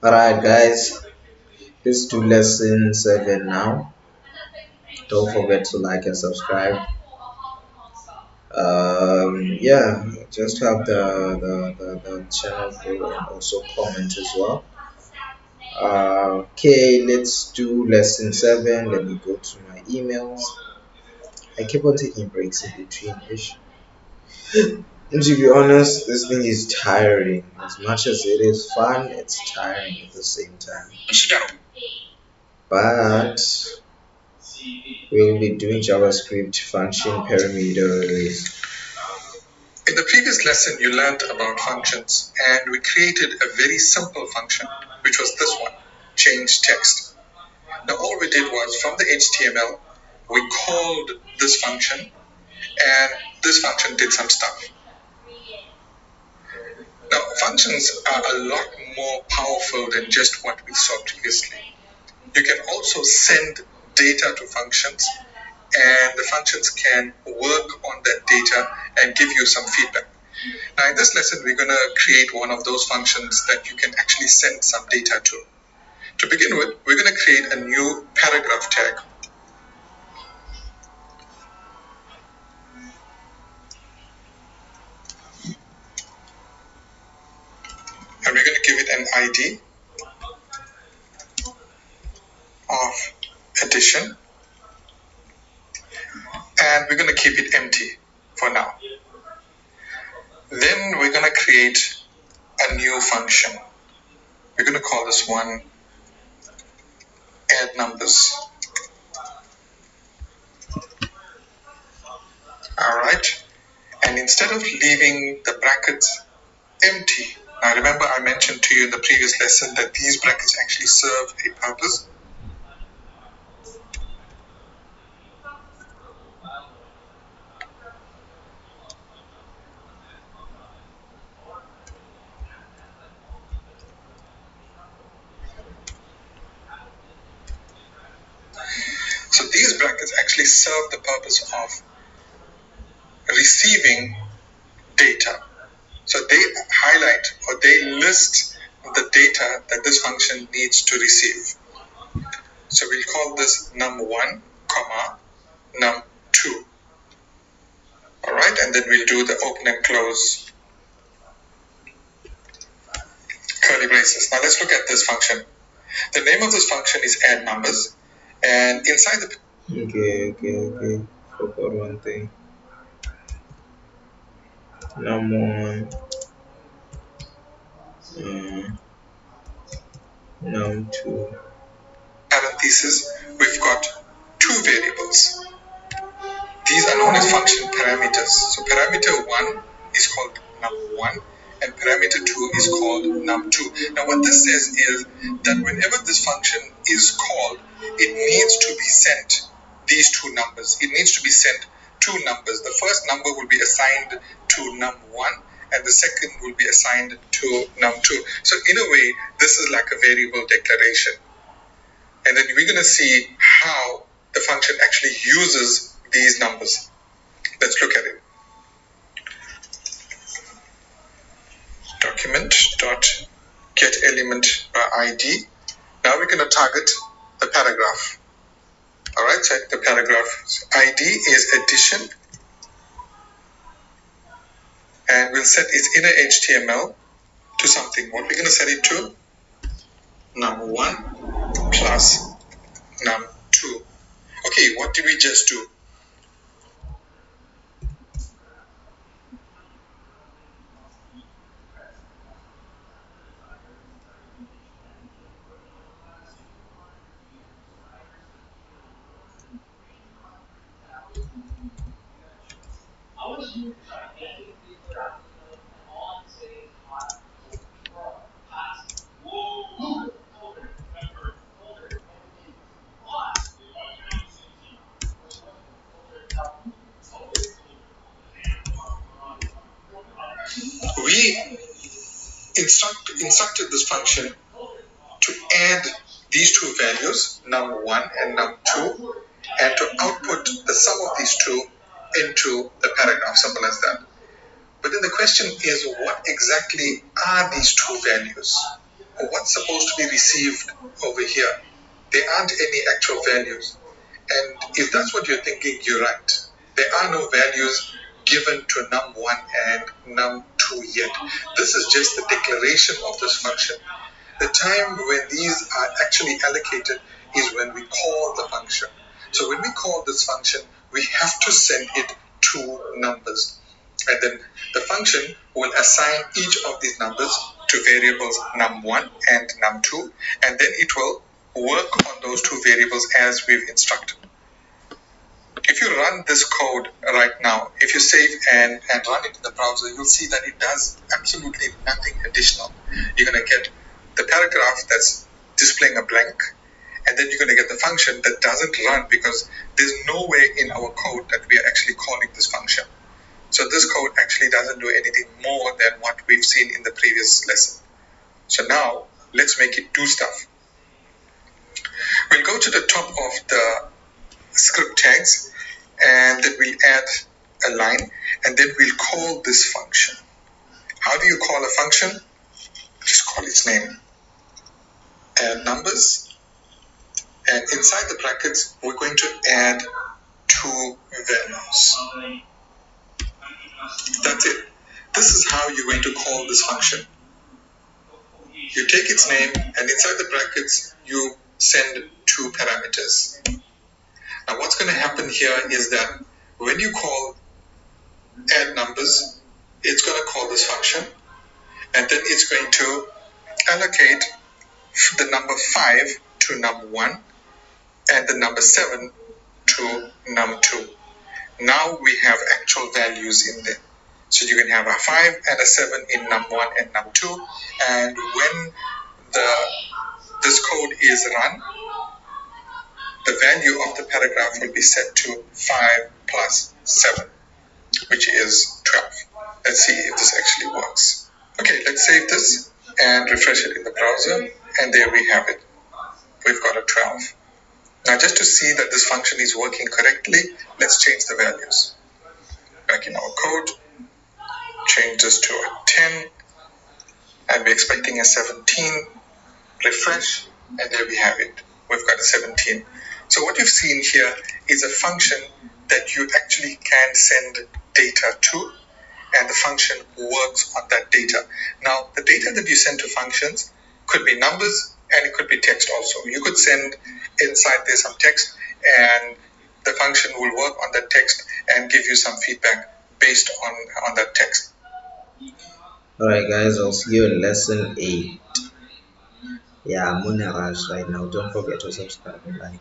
Alright, guys, this to lesson 7 now. Don't forget to like and subscribe. Yeah, just have the channel grow and also comment as well. Okay, let's do lesson 7. Let me go to my emails. I keep on taking breaks in between. And to be honest, this thing is tiring. As much as it is fun, it's tiring at the same time. But we'll be doing JavaScript function parameters. In the previous lesson, you learned about functions, and we created a very simple function, which was this one, change text. Now, all we did was from the HTML, we called this function, and this function did some stuff. Now, functions are a lot more powerful than just what we saw previously. You can also send data to functions, and the functions can work on that data and give you some feedback. Now, in this lesson, we're going to create one of those functions that you can actually send some data to. To begin with, we're going to create a new paragraph tag. And we're going to give it an ID of addition. And we're going to keep it empty for now. Then we're going to create a new function. We're going to call this one add numbers. All right. And instead of leaving the brackets empty, now remember I mentioned to you in the previous lesson that these brackets actually serve a purpose. So these brackets actually serve the purpose of receiving data. So they highlight or they list the data that this function needs to receive. So we'll call this num1, comma, num2. All right, and then we'll do the open and close curly braces. Now let's look at this function. The name of this function is add numbers, and inside the Okay. Forgot one thing. Num1, num2. parentheses, we've got two variables. These are known as function parameters. So parameter 1 is called num1 and parameter 2 is called num2. Now what this says is that whenever this function is called, it needs to be sent these two numbers. It needs to be sent two numbers. The first number will be assigned to num1 and the second will be assigned to num2. So in a way, this is like a variable declaration. And then we're going to see how the function actually uses these numbers. Let's look at it. Document.getElement by ID. Now we're going to target the paragraph. All right, so the paragraph ID is addition. And we'll set its inner HTML to something. What we're going to set it to? num1 plus num2. Okay, what did we just do? We instructed this function to add these two values, num1 and num2, and to output the sum of these two into the paragraph, simple as that. But then the question is, what exactly are these two values? what's supposed to be received over here? There aren't any actual values. And if that's what you're thinking, you're right. There are no values given to num1 and num2 yet. This is just the declaration of this function. The time when these are actually allocated is when we call the function. So when we call this function, we have to send it two numbers. And then the function will assign each of these numbers to variables num1 and num2, and then it will work on those two variables as we've instructed. If you run this code right now, if you save and run it in the browser, you'll see that it does absolutely nothing additional. You're going to get the paragraph that's displaying a blank, and then you're going to get the function that doesn't run because there's no way in our code that we are actually calling this function. So this code actually doesn't do anything more than what we've seen in the previous lesson. So now let's make it do stuff. We'll go to the top of the script tags, and then we'll add a line, and then we'll call this function. How do you call a function? Just call its name. Add numbers, and inside the brackets, we're going to add two values. That's it. This is how you're going to call this function. You take its name, and inside the brackets, you send two parameters. Now what's going to happen here is that when you call add numbers, it's going to call this function, and then it's going to allocate the number 5 to num1 and the number 7 to num2. Now we have actual values in there. So you can have a 5 and a 7 in num1 and num2, and when this code is run, the value of the paragraph will be set to 5 plus 7, which is 12. Let's see if this actually works. Okay, let's save this and refresh it in the browser, and there we have it. We've got a 12. Now just to see that this function is working correctly, let's change the values. Back in our code, change this to a 10, and we're expecting a 17. Refresh, and there we have it. We've got a 17. So what you've seen here is a function that you actually can send data to, and the function works on that data. Now, the data that you send to functions could be numbers, and it could be text also. You could send inside there some text, and the function will work on that text and give you some feedback based on that text. Alright guys, I'll see you in lesson 8. Yeah, I'm on a rush right now. Don't forget to subscribe and like.